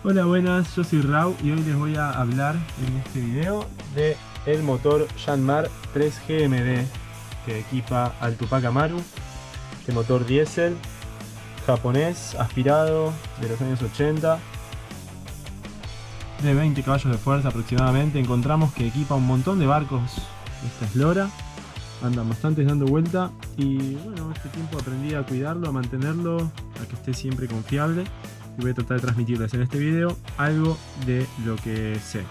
Hola, buenas, yo soy Rau y hoy les voy a hablar en este video de el motor Yanmar 3GMD que equipa al Tupac Amaru. Este motor diésel japonés aspirado de los años 80 de 20 caballos de fuerza aproximadamente. Encontramos que equipa un montón de barcos. Esta eslora andan bastantes dando vuelta y bueno, este tiempo aprendí a cuidarlo, a mantenerlo, a que esté siempre confiable. Y voy a tratar de transmitirles en este video algo de lo que sé.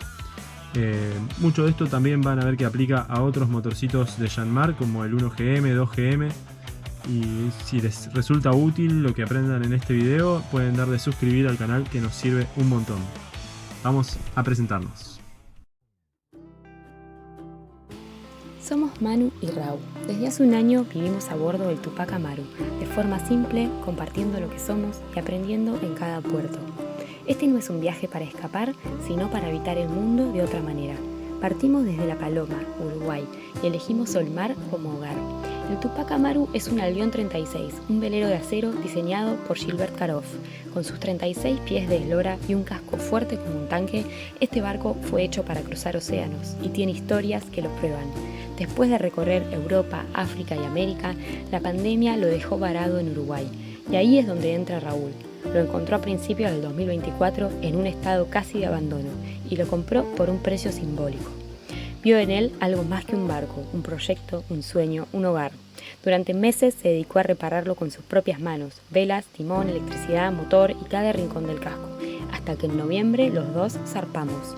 Mucho de esto también van a ver que aplica a otros motorcitos de Yanmar como el 1GM, 2GM. Y si les resulta útil lo que aprendan en este video, pueden darle suscribir al canal, que nos sirve un montón. Vamos a presentarnos. Somos Manu y Rau. Desde hace un año vivimos a bordo del Tupac Amaru, de forma simple, compartiendo lo que somos y aprendiendo en cada puerto. Este no es un viaje para escapar, sino para habitar el mundo de otra manera. Partimos desde La Paloma, Uruguay, y elegimos Solmar como hogar. El Tupac Amaru es un Albion 36, un velero de acero diseñado por Gilbert Karoff. Con sus 36 pies de eslora y un casco fuerte como un tanque, este barco fue hecho para cruzar océanos y tiene historias que lo prueban. Después de recorrer Europa, África y América, la pandemia lo dejó varado en Uruguay. Y ahí es donde entra Raúl. Lo encontró a principios del 2024 en un estado casi de abandono y lo compró por un precio simbólico. Vio en él algo más que un barco, un proyecto, un sueño, un hogar. Durante meses se dedicó a repararlo con sus propias manos, velas, timón, electricidad, motor y cada rincón del casco, hasta que en noviembre los dos zarpamos.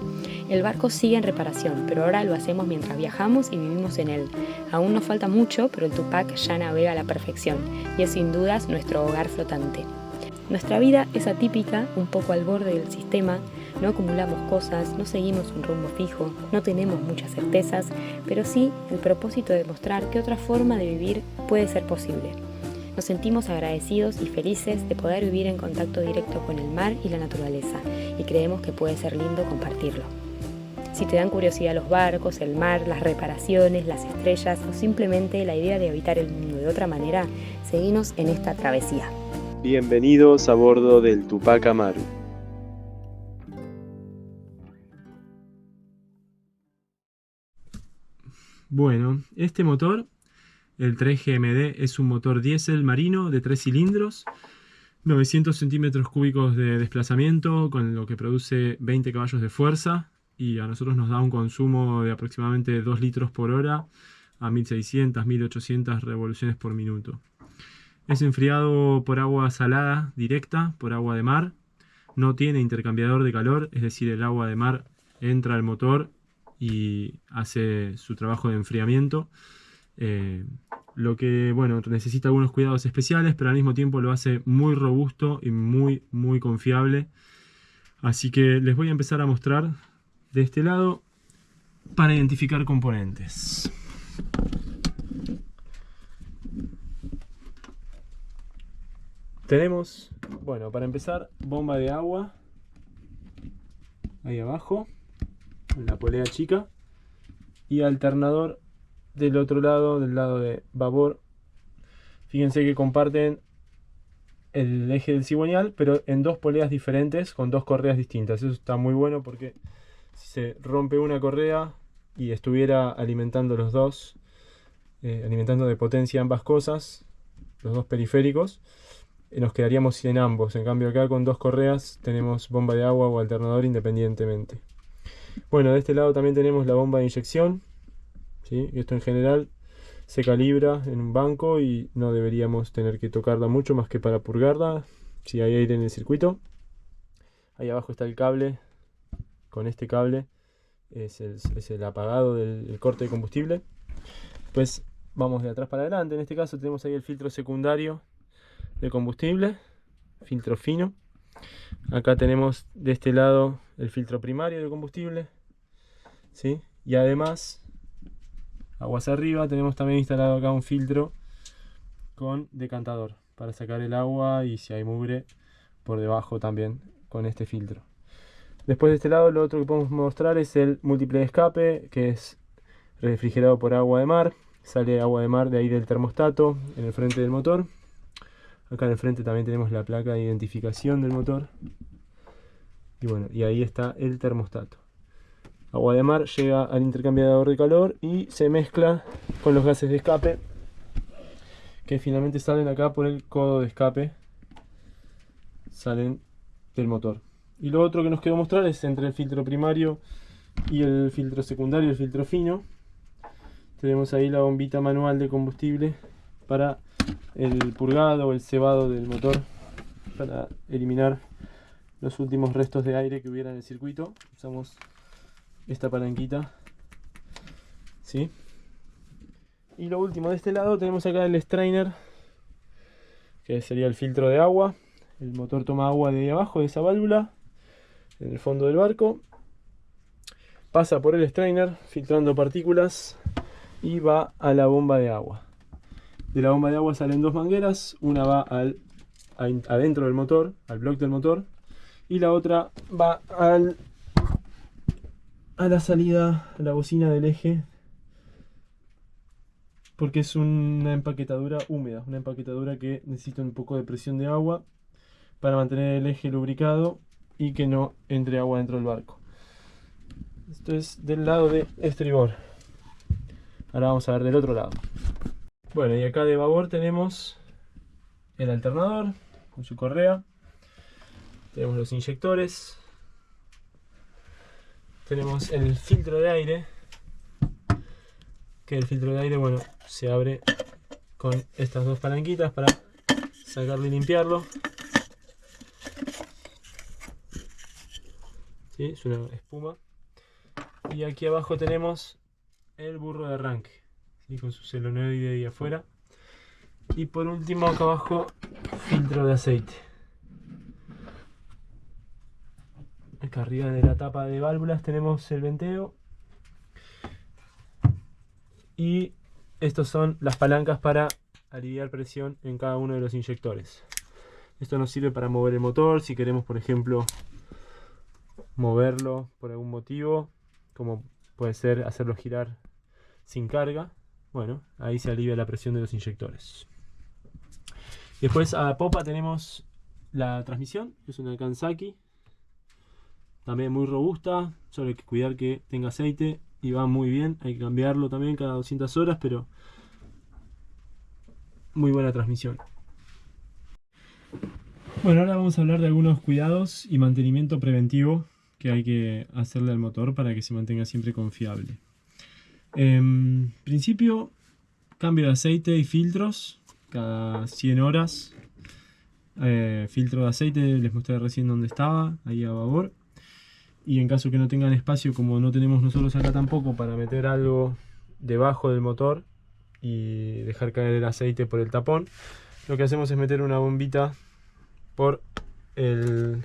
El barco sigue en reparación, pero ahora lo hacemos mientras viajamos y vivimos en él. Aún nos falta mucho, pero el Tupac ya navega a la perfección y es sin dudas nuestro hogar flotante. Nuestra vida es atípica, un poco al borde del sistema, no acumulamos cosas, no seguimos un rumbo fijo, no tenemos muchas certezas, pero sí el propósito de mostrar que otra forma de vivir puede ser posible. Nos sentimos agradecidos y felices de poder vivir en contacto directo con el mar y la naturaleza, y creemos que puede ser lindo compartirlo. Si te dan curiosidad los barcos, el mar, las reparaciones, las estrellas o simplemente la idea de habitar el mundo de otra manera, seguinos en esta travesía. Bienvenidos a bordo del Tupac Amaru. Bueno, este motor, el 3GMD, es un motor diésel marino de 3 cilindros, 900 centímetros cúbicos de desplazamiento, con lo que produce 20 caballos de fuerza, y a nosotros nos da un consumo de aproximadamente 2 litros por hora a 1600, 1800 revoluciones por minuto. Es enfriado por agua salada directa, por agua de mar. No tiene intercambiador de calor, es decir, el agua de mar entra al motor y hace su trabajo de enfriamiento. Lo que, bueno, necesita algunos cuidados especiales, pero al mismo tiempo lo hace muy robusto y muy confiable. Así que les voy a empezar a mostrar de este lado para identificar componentes. Tenemos, bueno, para empezar, bomba de agua ahí abajo, en la polea chica, y alternador del otro lado, del lado de babor. Fíjense que comparten el eje del cigüeñal, pero en dos poleas diferentes, con dos correas distintas. Eso está muy bueno porque si se rompe una correa y estuviera alimentando los dos, alimentando de potencia ambas cosas, los dos periféricos, nos quedaríamos sin ambos. En cambio acá con dos correas tenemos bomba de agua o alternador independientemente. Bueno, de este lado también tenemos la bomba de inyección, ¿sí? Esto en general se calibra en un banco y no deberíamos tener que tocarla mucho más que para purgarla si hay aire en el circuito. Ahí abajo está el cable. Con este cable es el apagado del corte de combustible. Pues vamos de atrás para adelante. En este caso tenemos ahí el filtro secundario de combustible, filtro fino. Acá tenemos de este lado el filtro primario de combustible, ¿sí? Y además, aguas arriba, tenemos también instalado acá un filtro con decantador para sacar el agua y si hay mugre por debajo también con este filtro. Después de este lado, lo otro que podemos mostrar es el múltiple de escape, que es refrigerado por agua de mar. Sale agua de mar de ahí del termostato en el frente del motor. Acá en el frente también tenemos la placa de identificación del motor. Y bueno, y ahí está el termostato. Agua de mar llega al intercambiador de calor y se mezcla con los gases de escape, que finalmente salen acá por el codo de escape, salen del motor. Y lo otro que nos quedó mostrar es entre el filtro primario y el filtro secundario, el filtro fino. Tenemos ahí la bombita manual de combustible para el purgado o el cebado del motor, para eliminar los últimos restos de aire que hubiera en el circuito. Usamos esta palanquita, ¿sí? Y lo último de este lado tenemos acá el strainer, que sería el filtro de agua. El motor toma agua de ahí abajo de esa válvula, en el fondo del barco, pasa por el strainer filtrando partículas y va a la bomba de agua. De la bomba de agua salen dos mangueras, una va adentro del motor, al bloque del motor, y la otra va a la salida, a la bocina del eje, porque es una empaquetadura húmeda, una empaquetadura que necesita un poco de presión de agua para mantener el eje lubricado y que no entre agua dentro del barco. Esto es del lado de estribor. Ahora vamos a ver del otro lado. Bueno, y acá de babor tenemos el alternador con su correa. Tenemos los inyectores. Tenemos el filtro de aire. Que el filtro de aire, bueno, se abre con estas dos palanquitas para sacarlo y limpiarlo. ¿Sí? Es una espuma. Y aquí abajo tenemos el burro de arranque, ¿sí? Con su solenoide ahí afuera. Y por último acá abajo, filtro de aceite. Acá arriba de la tapa de válvulas tenemos el venteo. Y estas son las palancas para aliviar presión en cada uno de los inyectores. Esto nos sirve para mover el motor, si queremos por ejemplo moverlo por algún motivo, como puede ser hacerlo girar sin carga. Bueno, ahí se alivia la presión de los inyectores. Después a la popa tenemos la transmisión, que es una Kawasaki, también muy robusta, solo hay que cuidar que tenga aceite y va muy bien. Hay que cambiarlo también cada 200 horas, pero muy buena transmisión. Bueno, ahora vamos a hablar de algunos cuidados y mantenimiento preventivo que hay que hacerle al motor para que se mantenga siempre confiable. En principio, cambio de aceite y filtros cada 100 horas. Filtro de aceite, les mostré recién dónde estaba, ahí a babor. Y en caso que no tengan espacio, como no tenemos nosotros acá tampoco, para meter algo debajo del motor y dejar caer el aceite por el tapón, lo que hacemos es meter una bombita por el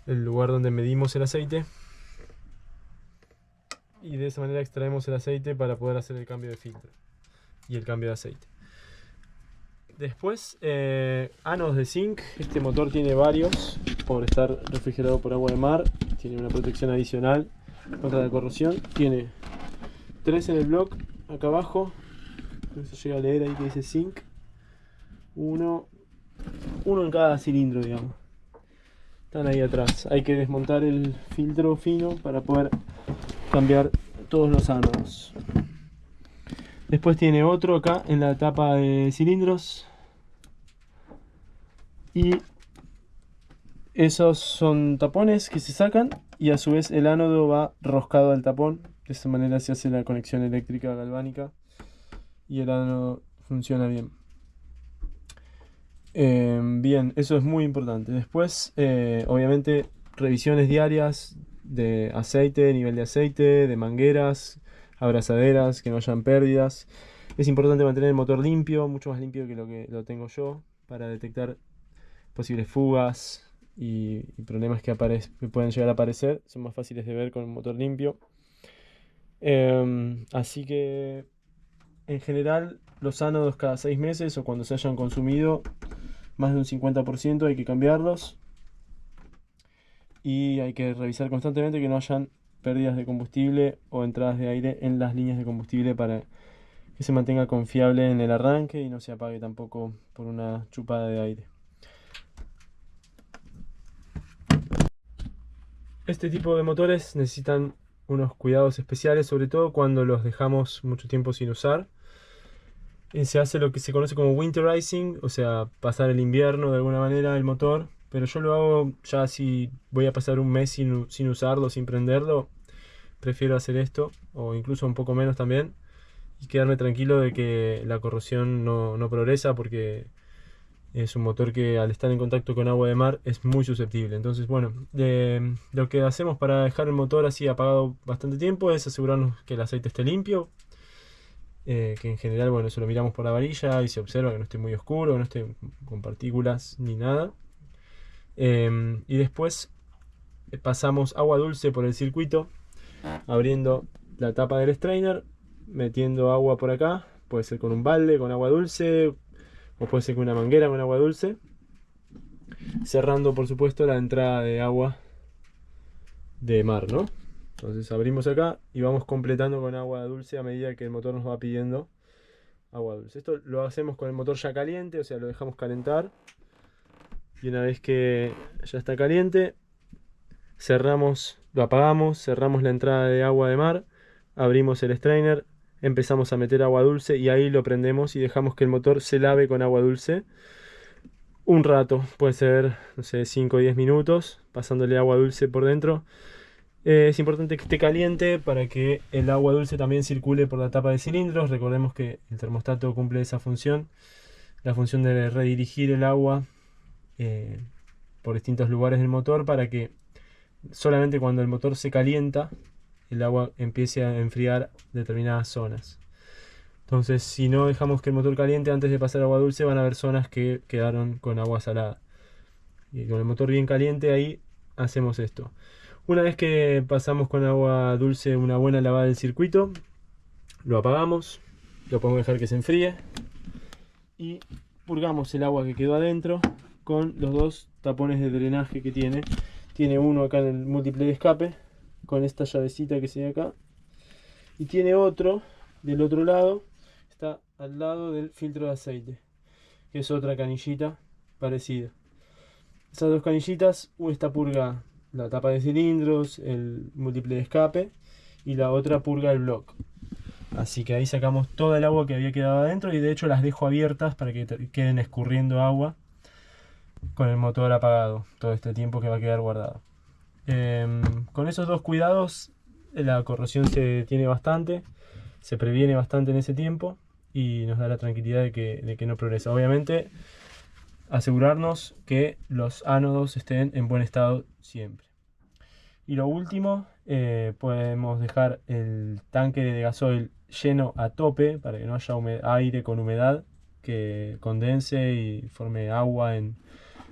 lugar donde medimos el aceite, y de esa manera extraemos el aceite para poder hacer el cambio de filtro y el cambio de aceite. Después, anos de zinc. Este motor tiene varios por estar refrigerado por agua de mar. Tiene una protección adicional contra la corrosión. Tiene 3 en el bloque acá abajo. No se llega a leer ahí que dice zinc. Uno en cada cilindro, digamos. Están ahí atrás. Hay que desmontar el filtro fino para poder cambiar todos los ánodos. Después tiene otro acá en la tapa de cilindros. Y esos son tapones que se sacan y a su vez el ánodo va roscado al tapón. De esta manera se hace la conexión eléctrica galvánica y el ánodo funciona bien. Bien, eso es muy importante. Después, obviamente, revisiones diarias de aceite, nivel de aceite, de mangueras, abrazaderas, que no hayan pérdidas. Es importante mantener el motor limpio, mucho más limpio que lo que lo tengo yo, para detectar posibles fugas y problemas que pueden llegar a aparecer. Son más fáciles de ver con un motor limpio. Así que en general los ánodos cada 6 meses o cuando se hayan consumido más de un 50% hay que cambiarlos, y hay que revisar constantemente que no hayan pérdidas de combustible o entradas de aire en las líneas de combustible para que se mantenga confiable en el arranque y no se apague tampoco por una chupada de aire. Este tipo de motores necesitan unos cuidados especiales, sobre todo cuando los dejamos mucho tiempo sin usar. Se hace lo que se conoce como winterizing, o sea, pasar el invierno de alguna manera el motor. Pero yo lo hago ya si voy a pasar un mes sin usarlo, sin prenderlo. Prefiero hacer esto, o incluso un poco menos también, y quedarme tranquilo de que la corrosión no progresa, porque es un motor que al estar en contacto con agua de mar es muy susceptible. Entonces, bueno, lo que hacemos para dejar el motor así apagado bastante tiempo es asegurarnos que el aceite esté limpio. Que en general, bueno, eso lo miramos por la varilla y se observa que no esté muy oscuro, que no esté con partículas ni nada. Y después pasamos agua dulce por el circuito, abriendo la tapa del strainer, metiendo agua por acá. Puede ser con un balde con agua dulce, o puede ser con una manguera con agua dulce, cerrando por supuesto la entrada de agua de mar, ¿no? Entonces abrimos acá y vamos completando con agua dulce a medida que el motor nos va pidiendo agua dulce. Esto lo hacemos con el motor ya caliente, o sea, lo dejamos calentar. Y una vez que ya está caliente, lo apagamos, cerramos la entrada de agua de mar, abrimos el strainer, empezamos a meter agua dulce y ahí lo prendemos y dejamos que el motor se lave con agua dulce un rato, puede ser, no sé, 5 o 10 minutos, pasándole agua dulce por dentro. Es importante que esté caliente para que el agua dulce también circule por la tapa de cilindros. Recordemos que el termostato cumple esa función, la función de redirigir el agua por distintos lugares del motor, para que solamente cuando el motor se calienta el agua empiece a enfriar determinadas zonas. Entonces, si no dejamos que el motor caliente antes de pasar agua dulce, van a haber zonas que quedaron con agua salada. Y con el motor bien caliente ahí hacemos esto. Una vez que pasamos con agua dulce una buena lavada del circuito, lo apagamos, lo podemos dejar que se enfríe y purgamos el agua que quedó adentro con los dos tapones de drenaje que tiene. Tiene uno acá en el múltiple de escape con esta llavecita que se ve acá, y tiene otro del otro lado, está al lado del filtro de aceite, que es otra canillita parecida. Esas dos canillitas, esta purga la tapa de cilindros, el múltiple de escape, y la otra purga el block. Así que ahí sacamos toda el agua que había quedado adentro, y de hecho las dejo abiertas para que queden escurriendo agua con el motor apagado todo este tiempo que va a quedar guardado. Con esos dos cuidados la corrosión se detiene bastante, se previene bastante en ese tiempo y nos da la tranquilidad de que no progresa. Obviamente, asegurarnos que los ánodos estén en buen estado siempre. Y lo último, podemos dejar el tanque de gasoil lleno a tope para que no haya aire con humedad que condense y forme agua en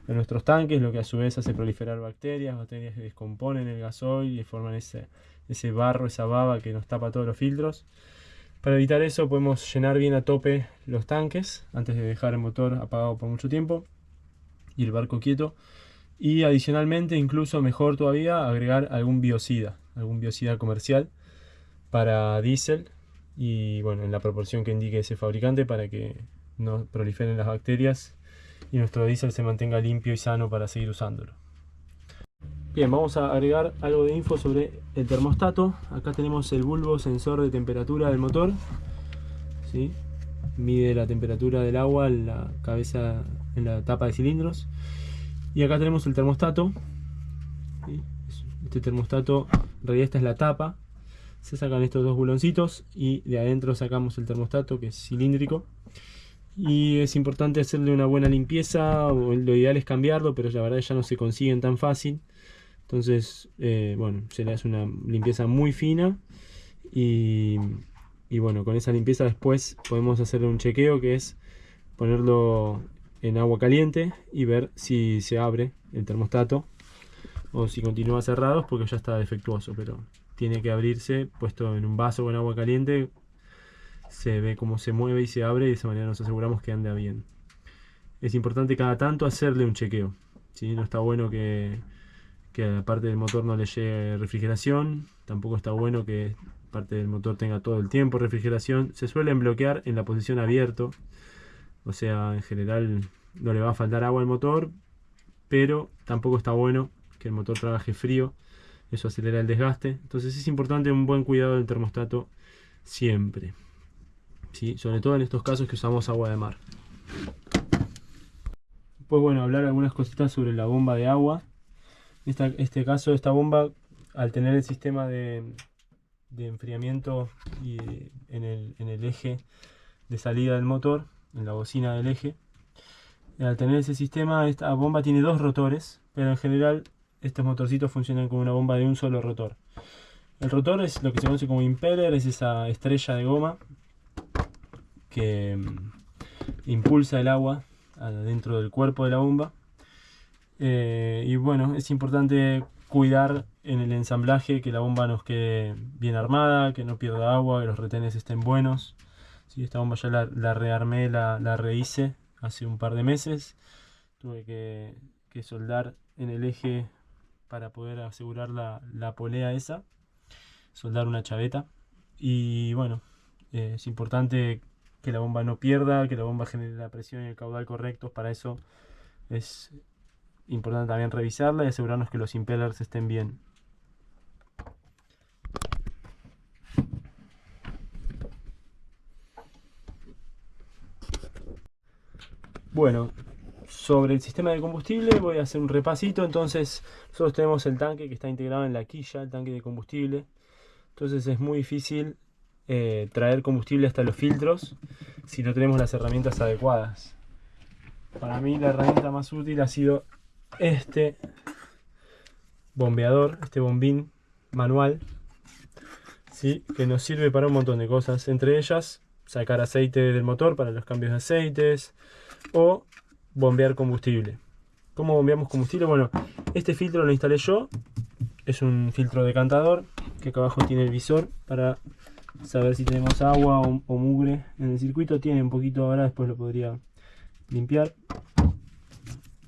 nuestros tanques, lo que a su vez hace proliferar bacterias que descomponen el gasoil y forman ese barro, esa baba que nos tapa todos los filtros. Para evitar eso, podemos llenar bien a tope los tanques antes de dejar el motor apagado por mucho tiempo y el barco quieto. Y adicionalmente, incluso mejor todavía, agregar algún biocida comercial para diésel, y bueno, en la proporción que indique ese fabricante, para que no proliferen las bacterias y nuestro diésel se mantenga limpio y sano para seguir usándolo. Bien, vamos a agregar algo de info sobre el termostato. Acá tenemos el bulbo sensor de temperatura del motor, ¿sí? Mide la temperatura del agua en la cabeza, en la tapa de cilindros. Y acá tenemos el termostato, ¿sí? Este termostato, en realidad esta es la tapa. Se sacan estos dos buloncitos y de adentro sacamos el termostato, que es cilíndrico. Y es importante hacerle una buena limpieza, o lo ideal es cambiarlo, pero la verdad ya no se consiguen tan fácil. Entonces, bueno, se le hace una limpieza muy fina y bueno, con esa limpieza después podemos hacerle un chequeo, que es ponerlo en agua caliente y ver si se abre el termostato o si continúa cerrado, porque ya está defectuoso, pero tiene que abrirse puesto en un vaso con agua caliente. Se ve cómo se mueve y se abre, y de esa manera nos aseguramos que anda bien. Es importante cada tanto hacerle un chequeo, ¿sí? No está bueno que aparte del motor no le llegue refrigeración. Tampoco está bueno que parte del motor tenga todo el tiempo refrigeración. Se suelen bloquear en la posición abierto, o sea, en general no le va a faltar agua al motor, pero tampoco está bueno que el motor trabaje frío eso acelera el desgaste. Entonces es importante un buen cuidado del termostato siempre, ¿sí? Sobre todo en estos casos que usamos agua de mar. Pues bueno, hablar algunas cositas sobre la bomba de agua. Este caso, esta bomba, al tener el sistema de enfriamiento y en el eje de salida del motor, en la bocina del eje, al tener ese sistema, esta bomba tiene dos rotores, pero en general estos motorcitos funcionan con una bomba de un solo rotor. El rotor es lo que se conoce como impeller, es esa estrella de goma que impulsa el agua dentro del cuerpo de la bomba. Y bueno, es importante cuidar en el ensamblaje que la bomba nos quede bien armada, que no pierda agua, que los retenes estén buenos. Sí, esta bomba ya la rearmé, la rehice hace un par de meses. Tuve que soldar en el eje para poder asegurar la polea esa, soldar una chaveta. Y bueno, es importante que la bomba no pierda, que la bomba genere la presión y el caudal correctos. Para eso es importante también revisarla y asegurarnos que los impellers estén bien. Bueno, sobre el sistema de combustible voy a hacer un repasito. Entonces nosotros tenemos el tanque que está integrado en la quilla, el tanque de combustible. Entonces es muy difícil traer combustible hasta los filtros si no tenemos las herramientas adecuadas. Para mí la herramienta más útil ha sido este bombeador, este bombín manual, ¿sí? Que nos sirve para un montón de cosas, entre ellas sacar aceite del motor para los cambios de aceites o bombear combustible. ¿Cómo bombeamos combustible? Bueno, este filtro lo instalé yo, es un filtro decantador que acá abajo tiene el visor para saber si tenemos agua o mugre en el circuito. Tiene un poquito ahora, después lo podría limpiar.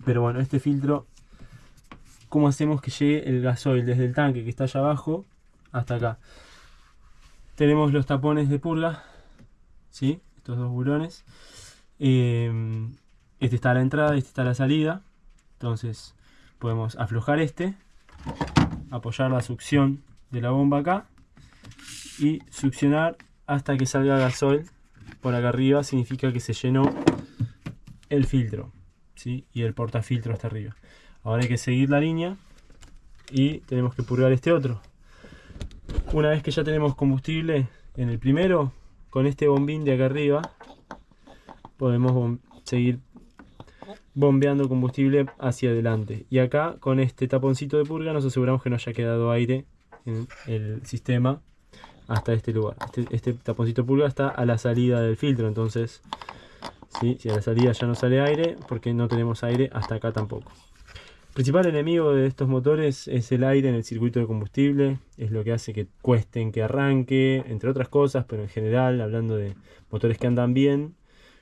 Pero bueno, este filtro, ¿cómo hacemos que llegue el gasoil desde el tanque que está allá abajo hasta acá? Tenemos los tapones de purga, ¿sí? Estos dos bulones. Este está a la entrada, este está a la salida. Entonces podemos aflojar este, apoyar la succión de la bomba acá y succionar hasta que salga gasoil por acá arriba. Significa que se llenó el filtro, ¿sí? Y el portafiltro hasta arriba. Ahora hay que seguir la línea y tenemos que purgar este otro. Una vez que ya tenemos combustible en el primero, con este bombín de acá arriba podemos seguir bombeando combustible hacia adelante. Y acá con este taponcito de purga nos aseguramos que no haya quedado aire en el sistema hasta este lugar. Este taponcito de purga está a la salida del filtro, entonces ¿sí? Si a la salida ya no sale aire, porque no tenemos aire hasta acá tampoco. El principal enemigo de estos motores es el aire en el circuito de combustible. Es lo que hace que cuesten que arranque, entre otras cosas, pero en general, hablando de motores que andan bien,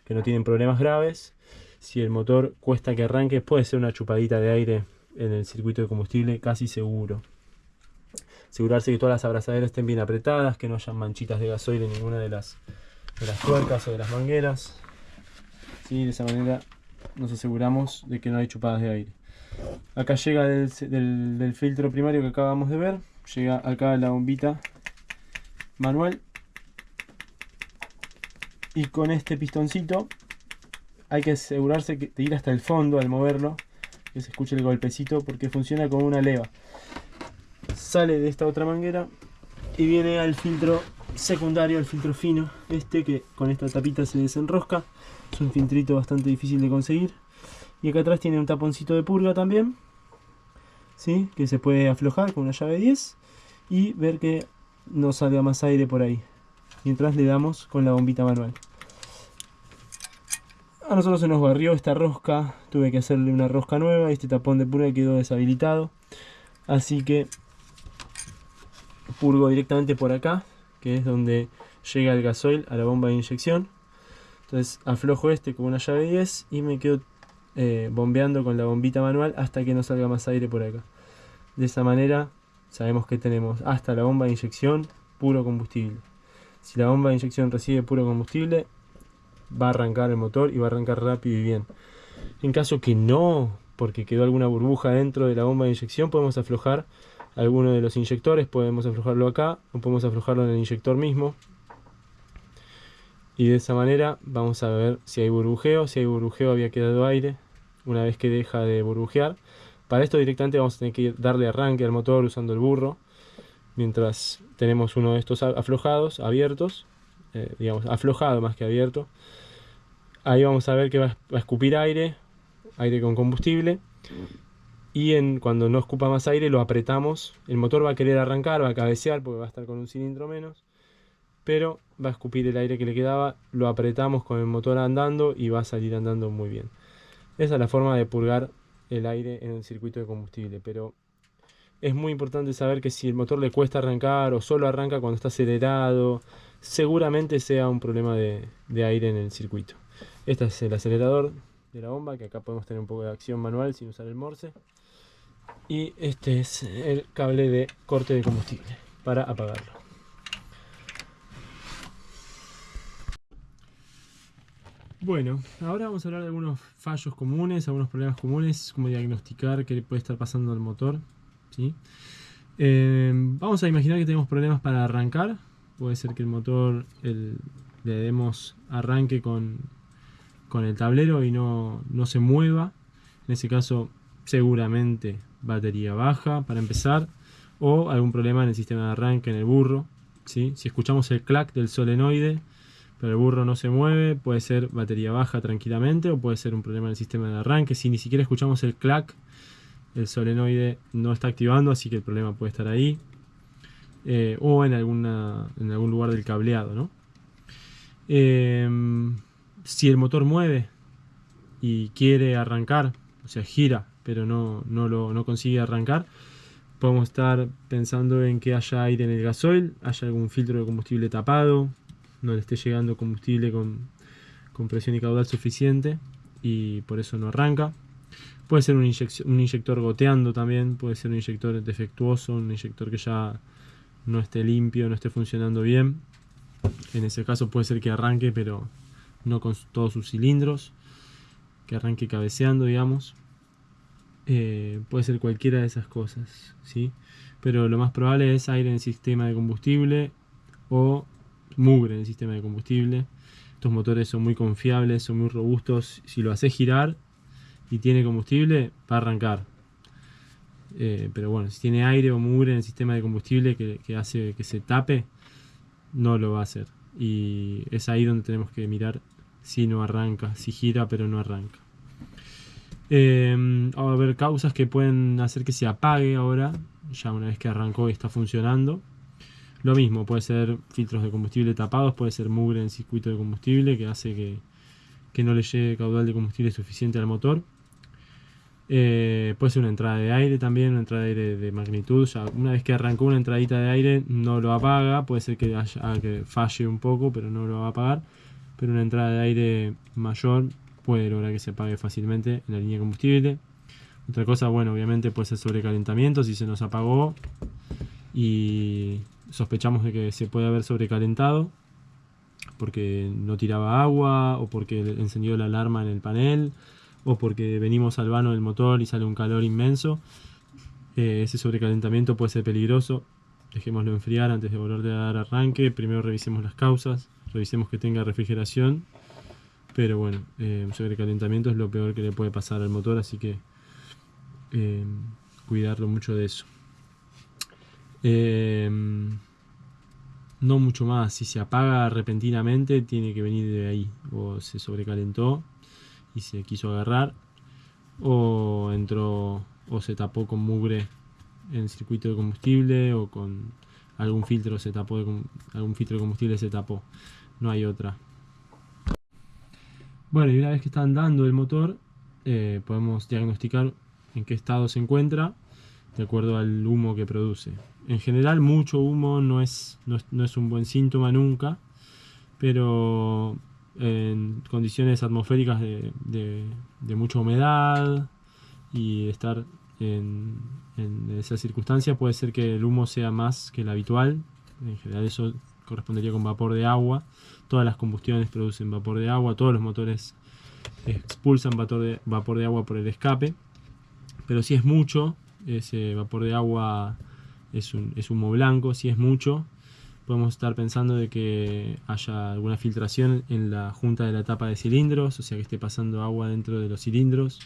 que no tienen problemas graves, si el motor cuesta que arranque, puede ser una chupadita de aire en el circuito de combustible, casi seguro. Asegurarse que todas las abrazaderas estén bien apretadas, que no hayan manchitas de gasoil en ninguna de las tuercas o de las mangueras. ¿Sí? De esa manera nos aseguramos de que no hay chupadas de aire. Acá llega del filtro primario que acabamos de ver, llega acá la bombita manual, y con este pistoncito hay que asegurarse de ir hasta el fondo al moverlo, que se escuche el golpecito, porque funciona como una leva. Sale de esta otra manguera y viene al filtro secundario, al filtro fino, este que con esta tapita se desenrosca. Es un filtrito bastante difícil de conseguir. Y acá atrás tiene un taponcito de purga también, ¿sí? Que se puede aflojar con una llave 10 y ver que no salga más aire por ahí, mientras le damos con la bombita manual. A nosotros se nos barrió esta rosca, tuve que hacerle una rosca nueva y este tapón de purga quedó deshabilitado. Así que purgo directamente por acá, que es donde llega el gasoil a la bomba de inyección. Entonces aflojo este con una llave 10 y me quedo bombeando con la bombita manual hasta que no salga más aire por acá. De esa manera sabemos que tenemos hasta la bomba de inyección puro combustible. Si la bomba de inyección recibe puro combustible, va a arrancar el motor y va a arrancar rápido y bien. En caso que no, porque quedó alguna burbuja dentro de la bomba de inyección, podemos aflojar alguno de los inyectores, podemos aflojarlo acá o podemos aflojarlo en el inyector mismo. Y de esa manera vamos a ver si hay burbujeo. Si hay burbujeo, había quedado aire. Una vez que deja de burbujear, para esto directamente vamos a tener que darle arranque al motor usando el burro. Mientras tenemos uno de estos aflojados, abiertos, digamos aflojado más que abierto. Ahí vamos a ver que va a escupir aire con combustible. Y cuando no escupa más aire lo apretamos. El motor va a querer arrancar, va a cabecear porque va a estar con un cilindro menos. Pero va a escupir el aire que le quedaba. Lo apretamos con el motor andando y va a salir andando muy bien. Esa es la forma de purgar el aire en el circuito de combustible. Pero es muy importante saber que si el motor le cuesta arrancar o solo arranca cuando está acelerado, seguramente sea un problema de aire en el circuito. Este es el acelerador de la bomba, que acá podemos tener un poco de acción manual sin usar el morse. Y este es el cable de corte de combustible para apagarlo. Bueno, ahora vamos a hablar de algunos fallos comunes, algunos problemas comunes, cómo diagnosticar qué le puede estar pasando al motor, ¿sí? Vamos a imaginar que tenemos problemas para arrancar. Puede ser que el motor le demos arranque con el tablero y no se mueva. En ese caso seguramente batería baja para empezar, o algún problema en el sistema de arranque, en el burro, ¿sí? Si escuchamos el clac del solenoide pero el burro no se mueve, puede ser batería baja tranquilamente, o puede ser un problema en el sistema de arranque. Si ni siquiera escuchamos el clac, el solenoide no está activando, así que el problema puede estar ahí, o en algún lugar del cableado, ¿no? Si el motor mueve y quiere arrancar, o sea gira, pero no consigue arrancar, podemos estar pensando en que haya aire en el gasoil, haya algún filtro de combustible tapado, no le esté llegando combustible con presión y caudal suficiente y por eso no arranca. Puede ser un inyector goteando también, puede ser un inyector defectuoso, un inyector que ya no esté limpio, no esté funcionando bien. En ese caso puede ser que arranque, pero no con todos sus cilindros, que arranque cabeceando, digamos. Puede ser cualquiera de esas cosas, ¿sí? Pero lo más probable es aire en el sistema de combustible o mugre en el sistema de combustible. Estos motores son muy confiables, son muy robustos. Si lo haces girar y tiene combustible, va a arrancar. Pero bueno, si tiene aire o mugre en el sistema de combustible que hace que se tape, no lo va a hacer. Y es ahí donde tenemos que mirar si no arranca, si gira pero no arranca. Va a haber causas que pueden hacer que se apague ahora, ya una vez que arrancó y está funcionando. Lo mismo, puede ser filtros de combustible tapados, puede ser mugre en el circuito de combustible que hace que no le llegue caudal de combustible suficiente al motor. Puede ser una entrada de aire también, una entrada de aire de magnitud. Ya una vez que arrancó una entradita de aire no lo apaga, puede ser que que falle un poco, pero no lo va a apagar. Pero una entrada de aire mayor puede lograr que se apague fácilmente en la línea de combustible. Otra cosa, bueno, obviamente puede ser sobrecalentamiento. Si se nos apagó y sospechamos de que se puede haber sobrecalentado porque no tiraba agua, o porque encendió la alarma en el panel, o porque venimos al vano del motor y sale un calor inmenso, ese sobrecalentamiento puede ser peligroso. Dejémoslo enfriar antes de volver a dar arranque. Primero revisemos las causas, revisemos que tenga refrigeración. Pero bueno, un sobrecalentamiento es lo peor que le puede pasar al motor, así que cuidarlo mucho de eso. No mucho más. Si se apaga repentinamente, tiene que venir de ahí. O se sobrecalentó y se quiso agarrar, o entró o se tapó con mugre en el circuito de combustible, o con algún filtro se tapó, algún filtro de combustible se tapó. No hay otra. Bueno, y una vez que está andando el motor, podemos diagnosticar en qué estado se encuentra de acuerdo al humo que produce. En general, mucho humo no es un buen síntoma nunca, pero en condiciones atmosféricas de mucha humedad y estar en esa circunstancia, puede ser que el humo sea más que el habitual. En general eso correspondería con vapor de agua. Todas las combustiones producen vapor de agua, todos los motores expulsan vapor de agua por el escape, pero si es mucho ese vapor de agua es humo blanco. Si es mucho, podemos estar pensando de que haya alguna filtración en la junta de la tapa de cilindros, o sea que esté pasando agua dentro de los cilindros,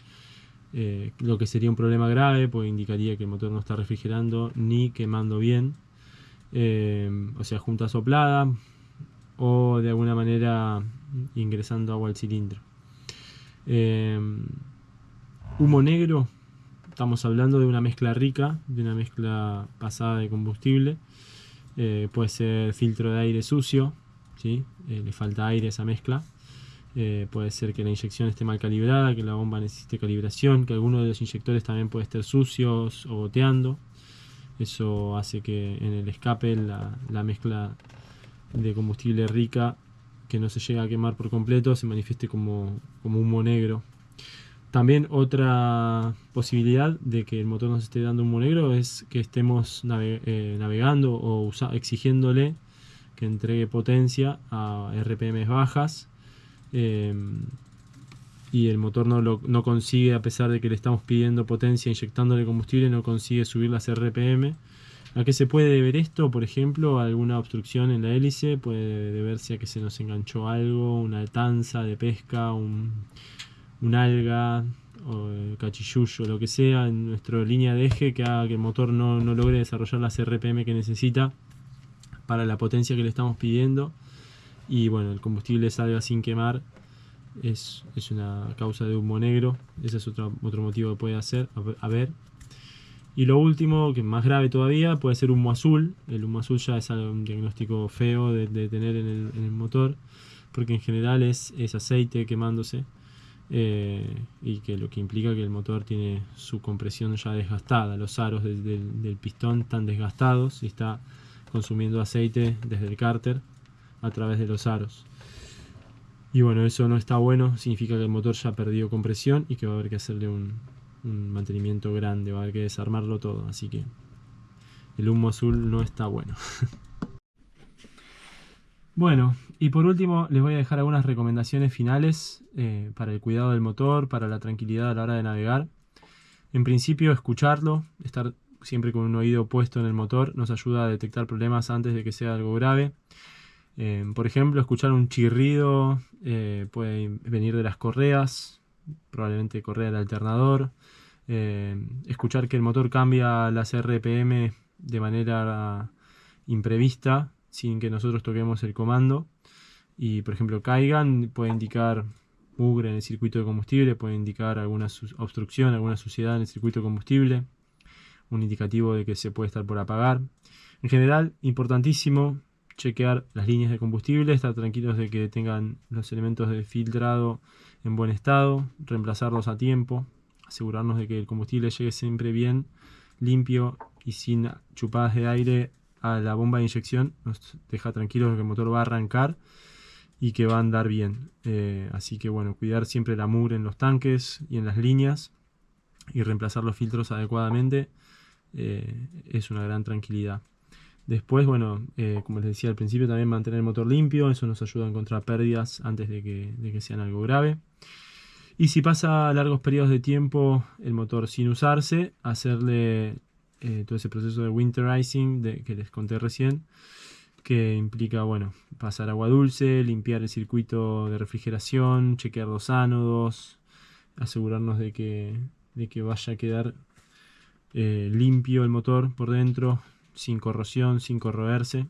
lo que sería un problema grave, porque indicaría que el motor no está refrigerando ni quemando bien, o sea, junta soplada o de alguna manera ingresando agua al cilindro. Humo negro, estamos hablando de una mezcla rica, de una mezcla pasada de combustible. Puede ser filtro de aire sucio, ¿sí? Le falta aire a esa mezcla. Puede ser que la inyección esté mal calibrada, que la bomba necesite calibración, que alguno de los inyectores también puede estar sucios o goteando. Eso hace que en el escape la mezcla de combustible rica, que no se llega a quemar por completo, se manifieste como humo negro. También otra posibilidad de que el motor nos esté dando humo negro es que estemos navegando o exigiéndole que entregue potencia a RPMs bajas, y el motor no consigue, a pesar de que le estamos pidiendo potencia inyectándole combustible, no consigue subir las RPM. ¿A qué se puede deber esto? Por ejemplo, a alguna obstrucción en la hélice, puede deberse a que se nos enganchó algo, una tanza de pesca, un alga o cachilluyo, lo que sea en nuestra línea de eje, que haga que el motor no logre desarrollar las RPM que necesita para la potencia que le estamos pidiendo, y bueno, el combustible salga sin quemar. Es una causa de humo negro. Ese es otro motivo que puede haber. Y lo último, que es más grave todavía, puede ser humo azul. El humo azul ya es un diagnóstico feo de tener en el motor, porque en general es aceite quemándose, y que lo que implica que el motor tiene su compresión ya desgastada. Los aros del pistón están desgastados y está consumiendo aceite desde el cárter a través de los aros. Y bueno, eso no está bueno, significa que el motor ya perdió compresión y que va a haber que hacerle un mantenimiento grande, va a haber que desarmarlo todo, así que el humo azul no está bueno. Bueno, y por último les voy a dejar algunas recomendaciones finales para el cuidado del motor, para la tranquilidad a la hora de navegar. En principio, escucharlo, estar siempre con un oído puesto en el motor, nos ayuda a detectar problemas antes de que sea algo grave. Por ejemplo, escuchar un chirrido puede venir de las correas, probablemente correa del alternador. Escuchar que el motor cambia las RPM de manera imprevista, sin que nosotros toquemos el comando, y por ejemplo caigan, puede indicar mugre en el circuito de combustible, puede indicar alguna obstrucción, alguna suciedad en el circuito de combustible, un indicativo de que se puede estar por apagar. En general, importantísimo chequear las líneas de combustible, estar tranquilos de que tengan los elementos de filtrado en buen estado, reemplazarlos a tiempo, asegurarnos de que el combustible llegue siempre bien, limpio y sin chupadas de aire a la bomba de inyección. Nos deja tranquilos de que el motor va a arrancar y que va a andar bien. Así que bueno, cuidar siempre la mugre en los tanques y en las líneas y reemplazar los filtros adecuadamente es una gran tranquilidad. Después, bueno, como les decía al principio, también mantener el motor limpio, eso nos ayuda a encontrar pérdidas antes de que sean algo grave. Y si pasa largos periodos de tiempo el motor sin usarse, hacerle todo ese proceso de winterizing que les conté recién, que implica, bueno, pasar agua dulce, limpiar el circuito de refrigeración, chequear los ánodos, asegurarnos de que vaya a quedar limpio el motor por dentro, sin corrosión, sin corroerse.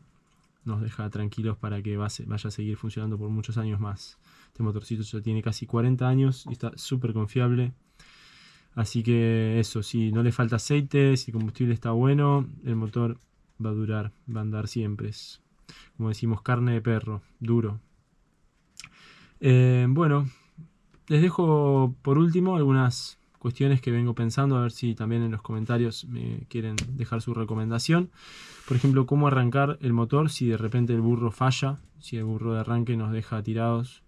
Nos deja tranquilos para que vaya a seguir funcionando por muchos años más. Este motorcito ya tiene casi 40 años y está súper confiable. Así que eso, si no le falta aceite, si el combustible está bueno, el motor va a durar, va a andar siempre. Es, como decimos, carne de perro, duro. Bueno, les dejo por último algunas cuestiones que vengo pensando, a ver si también en los comentarios me quieren dejar su recomendación. Por ejemplo, cómo arrancar el motor si de repente el burro falla, si el burro de arranque nos deja tirados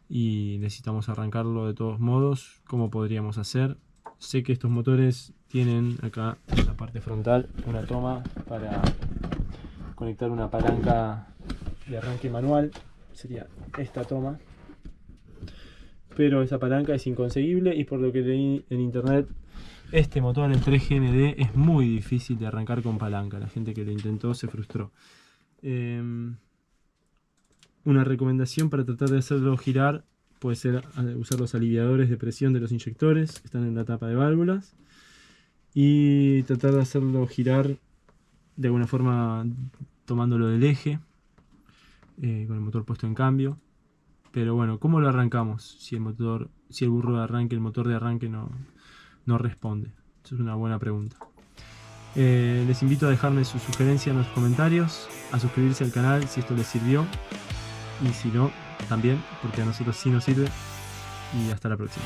y necesitamos arrancarlo de todos modos, ¿cómo podríamos hacer? Sé que estos motores tienen acá en la parte frontal una toma para conectar una palanca de arranque manual, sería esta toma. Pero esa palanca es inconseguible y por lo que leí en internet Este motor, el 3GMD, es muy difícil de arrancar con palanca. La gente que lo intentó se frustró. Una recomendación para tratar de hacerlo girar puede ser usar los aliviadores de presión de los inyectores que están en la tapa de válvulas y tratar de hacerlo girar de alguna forma tomándolo del eje con el motor puesto en cambio. Pero bueno, ¿cómo lo arrancamos si el burro de arranque, el motor de arranque no responde? Esa es una buena pregunta. Les invito a dejarme su sugerencia en los comentarios, a suscribirse al canal si esto les sirvió. Y si no, también, porque a nosotros sí nos sirve. Y hasta la próxima.